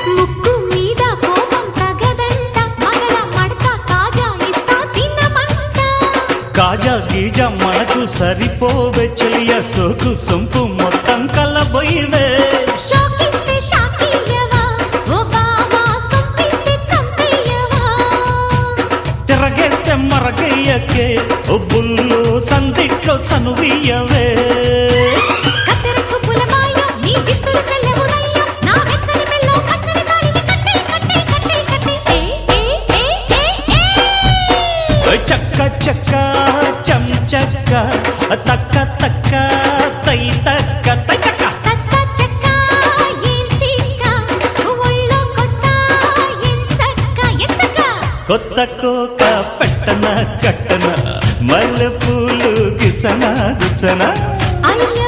ముక్కు మీద కోపం తగదంట మగడ మడత కాజా ఇస్తా తినమంట కాజా గీజా మనకు సరిపోవే చెలియ సోకు సొంపు మొత్తం కలబోయివే షాకిస్తే షాకియ్యవా ఓ బావా సొప్పిస్తే చంపేయవా తిరగేస్తే మరగయ్యకే ఓ బుల్లు సందిట్లో చనువియవే కత్తెర చూపుల మాయ నీ చిత్తులు చెల్లెమునయ్య నా వెచ్చని మెల్లో పచ్చని తాళిని కట్టే కట్టే కట్టే కట్టే ఏ ఏ ఏ ఏ చక్క చక్క చం చక్క తక్క తక్క తై తక్క తై తక్క కస్స చెక్క ఏం తిక్క ఒళ్ళోకొస్తా ఎంచక్క కొత్త కోక పెట్టన కట్టన మల్లె పూలు గిచన గిచన అయ్య